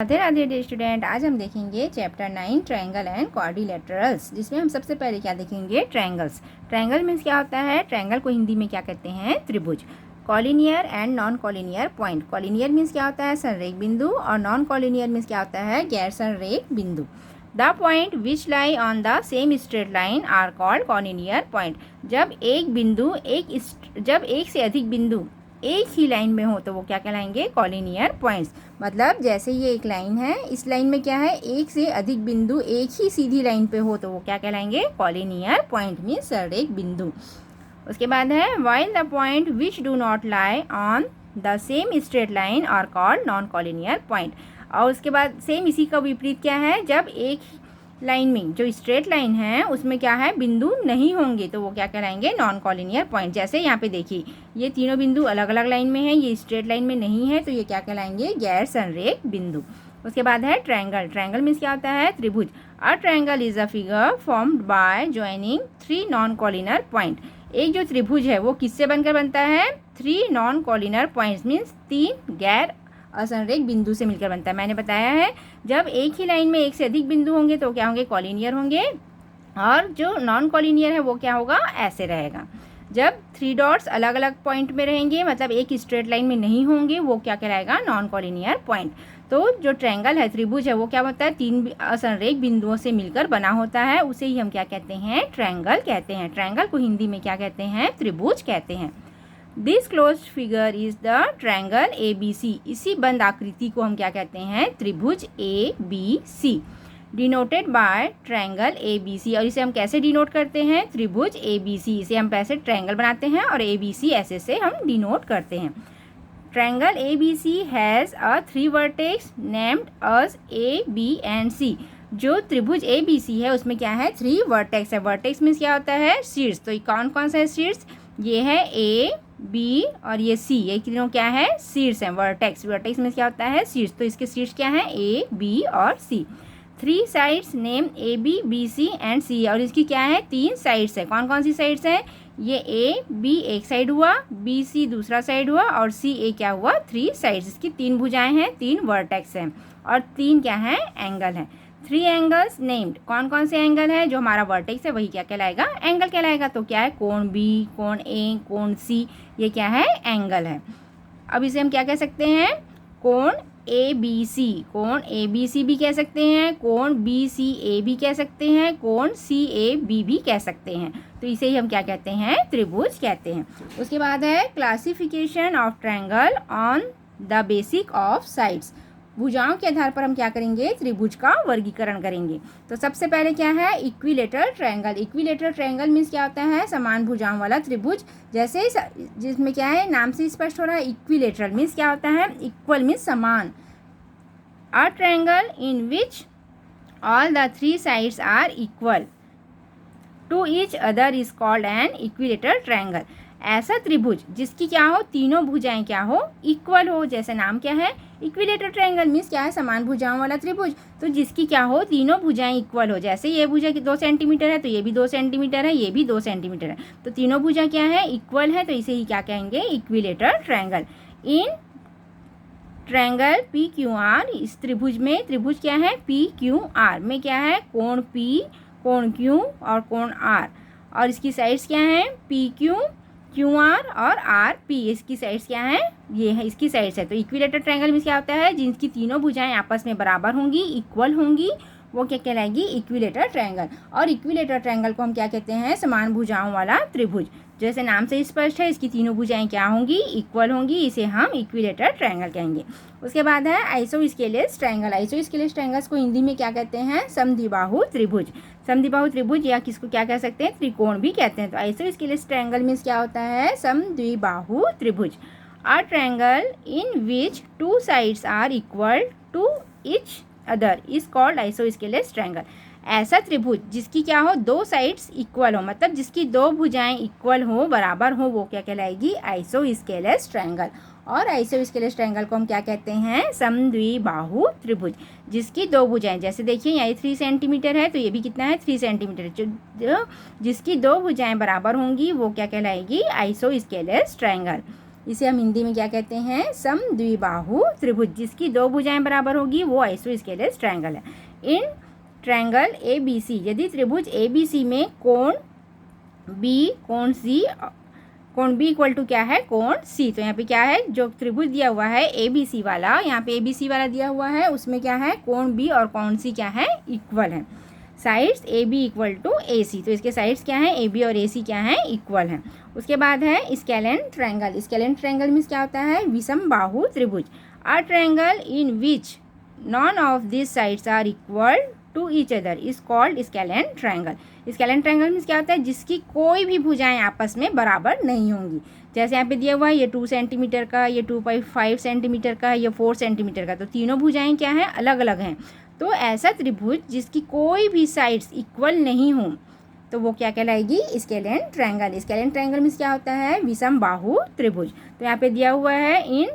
Radhe Radhe day student. आज हम देखेंगे चैप्टर 9 ट्रायंगल एंड क्वाड्रिलेटरल्स, जिसमें हम सबसे पहले क्या देखेंगे, ट्रायंगल्स। ट्रायंगल मीन्स क्या होता है? ट्रायंगल को हिंदी में क्या कहते हैं? त्रिभुज। Collinear and non collinear point. Collinear means क्या होता है? संरेख बिंदु, और नॉन कॉलिनियर मीन्स क्या होता है? गैर संरेख बिंदु। The point which lie on the same straight line are called collinear point. जब एक से अधिक बिंदु एक ही लाइन में हो तो वो क्या कहलाएंगे? Collinear points. मतलब जैसे ये एक लाइन है, इस लाइन में क्या है? एक से अधिक बिंदु एक ही सीधी लाइन पे हो तो वो क्या कहलाएंगे? कॉलिनियर पॉइंट मीन्स संरेख बिंदु। उसके बाद है while the point which do not lie on the same straight line are called non collinear point। और उसके बाद सेम इसी का विपरीत क्या है? जब एक लाइन में जो स्ट्रेट लाइन है उसमें क्या है? बिंदु नहीं होंगे तो वो क्या कहलाएंगे? Non collinear point. जैसे यहाँ पे देखिए, ये तीनों बिंदु अलग अलग लाइन में है, ये स्ट्रेट लाइन में नहीं है तो ये क्या कहलाएंगे? गैर संरेख बिंदु। उसके बाद है ट्रायंगल। ट्रायंगल मीन्स क्या होता है? त्रिभुज। A triangle is a figure formed by joining 3 non collinear point. एक जो त्रिभुज है वो किससे बनकर बनता है? 3 नॉन कॉलिनर पॉइंट्स मीन्स 3 गैर असंरेख बिंदु से मिलकर बनता है। मैंने बताया है जब एक ही लाइन में एक से अधिक बिंदु होंगे तो क्या होंगे? कॉलिनियर होंगे, और जो नॉन कॉलिनियर है वो क्या होगा? ऐसे रहेगा। जब 3 डॉट्स अलग अलग पॉइंट में रहेंगे, मतलब एक स्ट्रेट लाइन में नहीं होंगे, वो क्या कहलाएगा? Non collinear point. तो जो ट्रायंगल है, त्रिभुज है, वो क्या होता है? 3 असंरेख बिंदुओं से मिलकर बना होता है, उसे ही हम क्या कहते हैं? ट्रायंगल कहते हैं। ट्रायंगल को हिंदी में क्या कहते हैं? त्रिभुज कहते हैं। This closed figure is the triangle ABC। इसी बंद आकृति को हम क्या कहते हैं? त्रिभुज ABC। Denoted by triangle ABC। और इसे हम कैसे डिनोट करते हैं? त्रिभुज ABC। इसे हम ऐसे ट्रायंगल बनाते हैं और ABC ऐसे से हम डिनोट करते हैं। Triangle ABC has a 3 vertex named as A, B and C। जो त्रिभुज ABC है उसमें क्या है? 3 वर्टेक्स है। वर्टेक्स मीन्स क्या होता है? शीर्ष। तो ये कौन कौन सा है शीर्ष? ये है A, B और ये C। ये तीनों क्या है? शीर्ष है। वर्टेक्स। वर्टेक्स मीन्स क्या होता है? शीर्ष। तो इसके शीर्ष क्या है? A, B और C। 3 sides name AB, BC and C। और इसकी क्या है? 3 साइड्स है। कौन कौन सी साइड्स है? ये A, B एक साइड हुआ, BC दूसरा साइड हुआ, और CA क्या हुआ? 3 साइड्स। इसकी 3 भुजाएं हैं, 3 वर्टेक्स हैं, और 3 क्या है? एंगल है। 3 एंगल्स नेम्ड। कौन कौन से एंगल है? जो हमारा वर्टेक्स है वही क्या कहलाएगा? एंगल कहलाएगा। तो क्या है? कोण B, कोण A, कोण C, ये क्या है? एंगल है। अब इसे हम क्या कह सकते हैं? कोण ABC। कोण ABC भी कह सकते हैं, कोण BCA भी कह सकते हैं, कोण CAB भी कह सकते हैं। तो इसे ही हम क्या कहते हैं? त्रिभुज कहते हैं। उसके बाद है classification of triangle on the basic of sides. भुजाओं के आधार पर हम क्या करेंगे? त्रिभुज का वर्गीकरण करेंगे। तो सबसे पहले क्या है? Equilateral triangle. Equilateral triangle means क्या होता है? समान भुजाओं वाला त्रिभुज। जैसे जिसमें क्या है? नाम से स्पष्ट हो रहा है। इक्विलेटरल मीन्स क्या होता है? इक्वल मीन्स समान। A triangle in which all the 3 sides are equal to each other is called an equilateral triangle. ऐसा त्रिभुज जिसकी क्या हो? तीनों भुजाएं क्या हो? इक्वल हो। जैसे नाम क्या है? इक्विलेटरल ट्रायंगल मीन्स क्या है? समान भुजाओं वाला त्रिभुज। तो जिसकी क्या हो? तीनों भुजाएं इक्वल हो। जैसे ये भुजा की 2 सेंटीमीटर है तो ये भी 2 सेंटीमीटर है, ये भी 2 सेंटीमीटर है, तो तीनों भुजा क्या है? इक्वल है। तो इसे ही क्या कहेंगे? Equilateral triangle. In triangle PQR, इस त्रिभुज में, त्रिभुज क्या है? PQR में क्या है? कोण P, कोण Q और कोण R। और इसकी साइड्स क्या है? PQ, QR और RP। इसकी साइड्स क्या है? ये है इसकी साइड्स है। तो इक्विलेटरल ट्रायंगल में क्या होता है? जिनकी तीनों भुजाएं आपस में बराबर होंगी, इक्वल होंगी, वो क्या कहलाएगी? Equilateral triangle. और इक्विलेटरल ट्रायंगल को हम क्या कहते हैं? समान भुजाओं वाला त्रिभुज। जैसे नाम से स्पष्ट है, इसकी तीनों भुजाएं क्या होंगी? इक्वल होंगी। इसे हम इक्विलेटरल ट्रायंगल कहेंगे। उसके बाद है आइसोस्केलेस ट्रायंगल। आइसोस्केलेस ट्रायंगल्स को हिंदी में क्या कहते हैं? समद्विबाहु त्रिभुज। समद्विबाहु त्रिभुज, या किसको क्या कह सकते हैं? त्रिकोण भी कहते हैं। तो आइसोस्केलेस ट्रायंगल मीन्स क्या होता है? समद्विबाहु त्रिभुज। A triangle in which 2 sides are equal to each other is called isosceles triangle. ऐसा त्रिभुज जिसकी क्या हो? 2 साइड्स इक्वल हो, मतलब जिसकी 2 भुजाएं इक्वल हो, बराबर हो, वो क्या कहलाएगी? Isosceles triangle. और आइसोस्केलेस ट्रायंगल को हम क्या कहते हैं? समद्विबाहु त्रिभुज। जिसकी 2 भुजाएं, जैसे देखिए यहाँ 3 सेंटीमीटर है तो ये भी कितना है? 3 सेंटीमीटर। जो जिसकी 2 भुजाएं बराबर होंगी वो क्या कहलाएगी? Isosceles triangle. इसे हम हिंदी में क्या कहते हैं, समद्विबाहु त्रिभुज। जिसकी दो भुजाएं बराबर होगी वो आइसोस्केलेस ट्रायंगल है। इन ट्रायंगल ABC, यदि त्रिभुज ABC में कोण B इक्वल टू क्या है, कोण C। तो यहाँ पे क्या है, जो त्रिभुज दिया हुआ है ABC वाला, यहाँ पे ABC वाला दिया हुआ है, उसमें क्या है, कोण B और कोण C क्या है, इक्वल है। Sides AB equal to AC, तो इसके साइड्स क्या हैं, AB और AC क्या हैं, इक्वल हैं। उसके बाद है scalene triangle. Scalene triangle means क्या होता है, विषम बाहु त्रिभुज। A triangle in which none of this sides are equal to each other is called scalene triangle. Scalene triangle means क्या होता है, जिसकी कोई भी भुजाएं आपस में बराबर नहीं होंगी। जैसे यहाँ पे दिया हुआ है, ये 2 सेंटीमीटर का, ये 2.5 सेंटीमीटर का, ये 4 सेंटीमीटर का, तो तीनों भुजाएं क्या हैं, अलग अलग हैं। तो ऐसा त्रिभुज जिसकी कोई भी साइड्स इक्वल नहीं हो तो वो क्या कहलाएगी, scalene triangle. Scalene triangle means क्या होता है, विषम बाहु त्रिभुज। तो यहाँ पे दिया हुआ है इन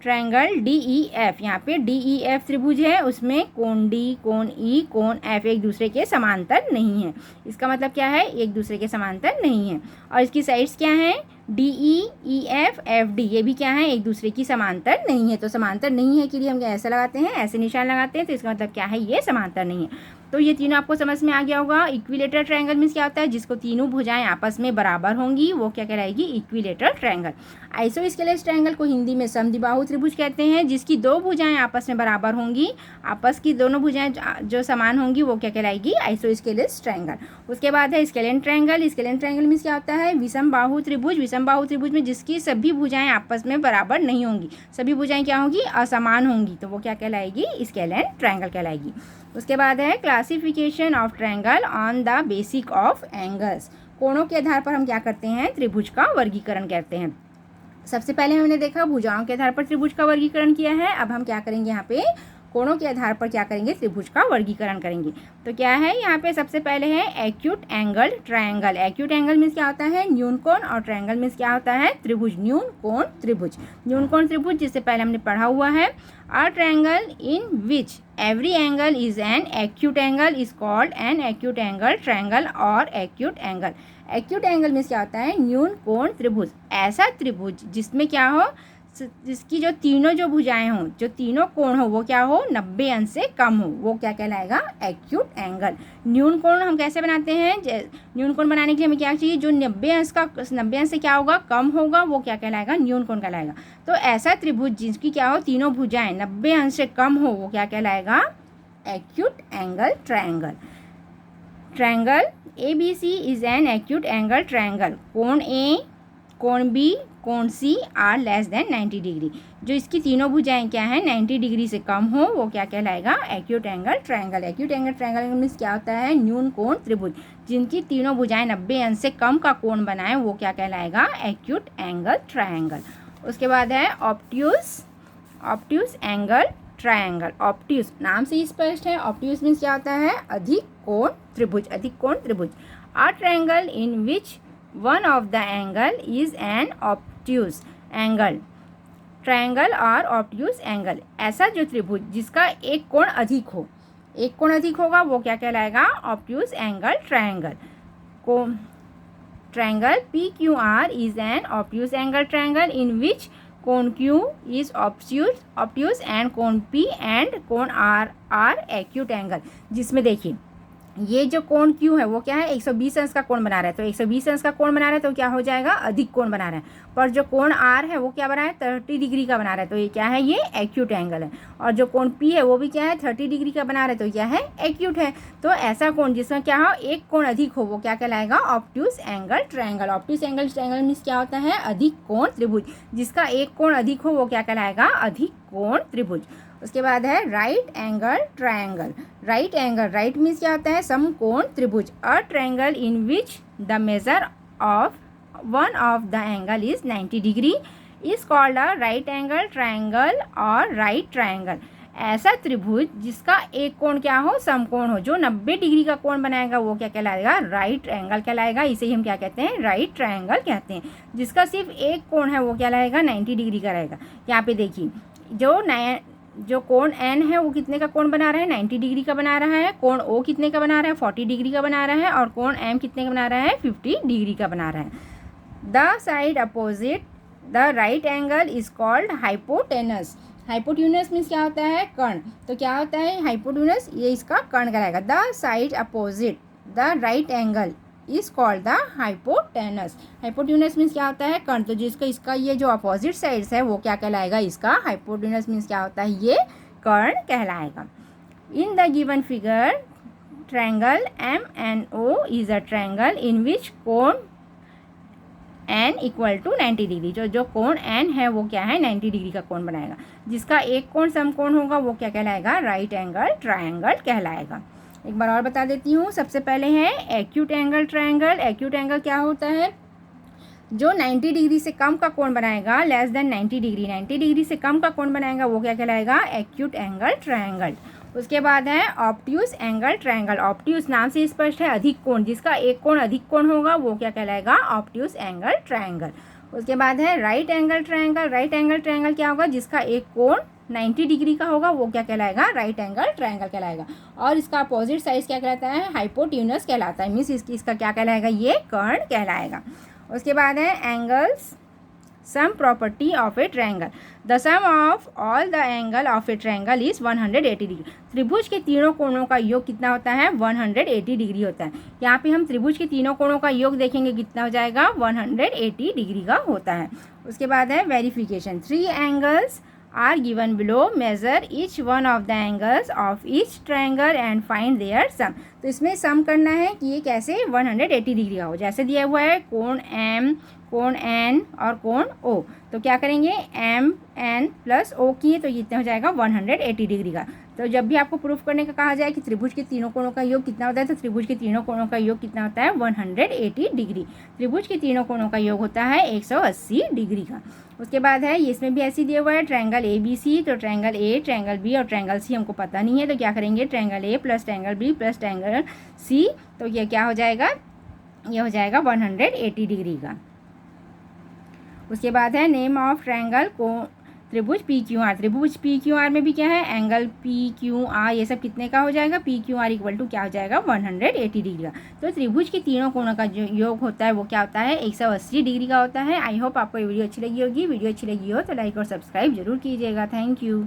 ट्रायंगल DEF, यहाँ पे DEF त्रिभुज है, उसमें कोण D, कोण E, कोण F एक दूसरे के समांतर नहीं है। इसका मतलब क्या है, एक दूसरे के समांतर नहीं है। और इसकी साइड्स क्या हैं, DE, EF, FD, ये भी क्या है, एक दूसरे की समांतर नहीं है। तो समांतर नहीं है के लिए हम क्या ऐसा लगाते हैं, ऐसे निशान लगाते हैं, तो इसका मतलब क्या है, ये समांतर नहीं है। तो ये तीनों आपको समझ में आ गया होगा। इक्विलेटरल ट्रायंगल मीन्स क्या होता है, जिसको तीनों भुजाएं आपस में बराबर होंगी, वो क्या कहलाएगी, इक्विलेटरल ट्रायंगल। आइसोस्केलेस ट्रायंगल को हिंदी में समद्विबाहु त्रिभुज कहते हैं, जिसकी दो भुजाएं आपस में बराबर होंगी, आपस की दोनों भुजाएं जो समान होंगी वो क्या कहलाएगी, आइसोस्केलेस ट्रायंगल। उसके बाद है scalene triangle. Scalene triangle means क्या होता है, विषम बाहु त्रिभुज। विषम बाहु त्रिभुज में जिसकी सभी भुजाएं आपस में बराबर नहीं होंगी, सभी भुजाएं क्या होंगी, असमान होंगी, तो वो क्या कहलाएगी, स्केलेन ट्रायंगल कहलाएगी। उसके बाद है classification of triangle on the basic of angles. कोणों के आधार पर हम क्या करते हैं, त्रिभुज का वर्गीकरण करते हैं। सबसे पहले हमने देखा भुजाओं के आधार पर त्रिभुज का वर्गीकरण किया है। अब हम क्या करेंगे, यहाँ पे कोणों के आधार पर क्या करेंगे, त्रिभुज का वर्गीकरण करेंगे। तो क्या है, यहाँ पे सबसे पहले है acute angle triangle. Acute angle means क्या होता है, न्यून कोण, और ट्रायंगल मीन्स क्या होता है, त्रिभुज, न्यून कोण त्रिभुज। न्यून कोण त्रिभुज जिससे पहले हमने पढ़ा हुआ है। A triangle in which every angle is an acute angle is called an acute angle triangle और acute angle. Acute angle means क्या होता है, न्यून कोण त्रिभुज। ऐसा त्रिभुज जिसमें क्या हो, जिसकी जो तीनों जो भुजाएं हों, जो तीनों कोण हो, वो क्या हो, 90 अंश से कम हो, वो क्या कहलाएगा, एक्यूट एंगल। न्यून कोण हम कैसे बनाते हैं, न्यून कोण बनाने के लिए हमें क्या चाहिए, जो 90 अंश से क्या होगा, कम होगा, वो क्या कहलाएगा, न्यून कोण कहलाएगा। तो ऐसा त्रिभुज जिसकी क्या हो, तीनों भुजाएं 90 अंश से कम हो, वो क्या कहलाएगा, acute angle triangle. Triangle ABC is an acute angle triangle. कोण A, कोण B, कोण C are less than 90 degree. जो इसकी तीनों भुजाएं क्या हैं, 90 डिग्री से कम हो, वो क्या कहलाएगा, acute angle triangle. Acute angle triangle means क्या होता है, न्यून कोण त्रिभुज जिनकी तीनों भुजाएं 90 अंश से कम का कोण बनाए, वो क्या कहलाएगा, एक्यूट एंगल ट्रायंगल। उसके बाद है ऑब्ट्यूज एंगल ट्रायंगल। ऑब्ट्यूज नाम से ही स्पष्ट है, ऑब्ट्यूज मीन्स क्या होता है, अधिक कोण त्रिभुज, अधिक कोण त्रिभुज। A triangle in which one of the angle is an obtuse angle, triangle और ऑब्ट्यूज एंगल। ऐसा जो त्रिभुज जिसका एक कोण अधिक हो, एक कोण अधिक होगा, वो क्या कहलाएगा, obtuse angle triangle. Triangle PQR is an obtuse angle triangle in which कोण Q is obtuse and कोण P and कोण R are acute angle। जिसमें देखिए ये जो कोण Q है वो क्या है, 120 अंश का कोण बना रहा है, तो 120 अंश का कोण बना रहा है तो क्या हो जाएगा, अधिक कोण बना रहा है। पर जो कोण R है वो क्या बना है, 30 डिग्री का बना रहा है, तो ये क्या है, ये एक्यूट एंगल है। और जो कोण P है वो भी क्या है, 30 डिग्री का बना रहा है, तो क्या है, एक्यूट है। तो ऐसा कोण जिसमें क्या हो, एक कोण अधिक हो, वो क्या कहलाएगा, obtuse angle triangle. Obtuse angle triangle means क्या होता है, अधिक कोण त्रिभुज जिसका एक कोण अधिक हो, वो क्या कहलाएगा, अधिक कोण त्रिभुज। उसके बाद है right angle triangle. Right angle, right means क्या होता है, समकोण त्रिभुज। A triangle in which the measure of one of the angle is 90 degree is called a right angle triangle और राइट ट्रायंगल। ऐसा त्रिभुज जिसका एक कोण क्या हो, समकोण हो, जो 90 डिग्री का कोण बनाएगा, वो क्या कहलाएगा, राइट एंगल कहलाएगा। इसे ही हम क्या कहते हैं, राइट ट्रायंगल कहते हैं। जिसका सिर्फ एक कोण है वो क्या रहेगा, 90 डिग्री का रहेगा। यहाँ पे देखिए जो कोण N है वो कितने का कोण बना रहा है, 90 डिग्री का बना रहा है। कोण O कितने का बना रहा है, 40 डिग्री का बना रहा है। और कोण M कितने का बना रहा है, 50 डिग्री का बना रहा है। The side opposite the right angle is called hypotenuse. Hypotenuse means क्या होता है, कर्ण। तो क्या होता है हाइपोट्यूनस, ये इसका कर्ण कहलाएगा। The side opposite the right angle is called the hypotenuse. Hypotenuse means क्या होता है, कर्ण। तो जिसका इसका ये जो अपोजिट साइड्स है वो क्या कहलाएगा, इसका हाइपोट्यूनस मीन्स क्या होता है, ये कर्ण कहलाएगा। In the given figure triangle MNO is a triangle in which कोण n इक्वल टू 90 डिग्री। जो कोण n है वो क्या है, 90 डिग्री का कोण बनाएगा। जिसका एक कोण समकोण होगा वो क्या कहलाएगा, राइट एंगल ट्रायंगल कहलाएगा। एक बार और बता देती हूँ। सबसे पहले है acute angle triangle. Acute angle क्या होता है, जो 90 डिग्री से कम का कोण बनाएगा, लेस देन 90 डिग्री, 90 डिग्री से कम का कोण बनाएगा वो क्या कहलाएगा, एक्यूट एंगल ट्रायंगल। उसके बाद है ऑब्ट्यूज एंगल ट्रायंगल। ऑब्ट्यूज नाम से स्पष्ट है, अधिक कोण। जिसका एक कोण अधिक कोण होगा वो क्या कहलाएगा, ऑब्ट्यूज एंगल ट्रायंगल। उसके बाद है right angle triangle. Right angle triangle क्या होगा, जिसका एक कोण 90 डिग्री का होगा वो क्या कहलाएगा, राइट एंगल ट्रायंगल कहलाएगा। और इसका अपोजिट साइड क्या कहलाता है, हाइपोट्यूनस कहलाता है। मीन्स इसका क्या कहलाएगा, ये कर्ण कहलाएगा। उसके बाद है angles sum property of a triangle. The sum of all the angle of a triangle is 180 degree. त्रिभुज के तीनों कोणों का योग कितना होता है, 180 डिग्री होता है। यहाँ पे हम त्रिभुज के तीनों कोणों का योग देखेंगे कितना हो जाएगा, 180 डिग्री का होता है। उसके बाद है verification. 3 angles are given below. Measure each one of the angles of each triangle and find their sum. तो इसमें सम करना है कि ये कैसे 180 डिग्री का हो। जैसे दिया हुआ है कोण M, कोण N और कोण O। तो क्या करेंगे, M N प्लस O किए तो कितना हो जाएगा, 180 डिग्री का। तो जब भी आपको प्रूफ करने का कहा जाए कि त्रिभुज के तीनों कोणों का योग कितना होता है, तो त्रिभुज के तीनों कोणों का योग कितना होता है, 180 डिग्री। त्रिभुज के तीनों कोणों का योग होता है 180 डिग्री का। उसके बाद है, इसमें भी ऐसे दिया हुआ है ट्रायंगल ABC। तो ट्रायंगल A, ट्रायंगल B और ट्रायंगल C हमको पता नहीं है, तो क्या करेंगे, triangle A plus triangle B plus triangle C। तो ये क्या हो जाएगा, ये हो जाएगा 180 डिग्री का। उसके बाद है नेम ऑफ ट्रायंगल को त्रिभुज PQR। त्रिभुज PQR में भी क्या है, एंगल PQR ये सब कितने का हो जाएगा, PQR इक्वल टू क्या हो जाएगा, 180 डिग्री का। तो त्रिभुज के तीनों कोणों का जो योग होता है वो क्या होता है, 180 डिग्री का होता है। आई होप आपको ये वीडियो अच्छी लगी होगी। वीडियो अच्छी लगी हो तो लाइक और सब्सक्राइब जरूर कीजिएगा। Thank you.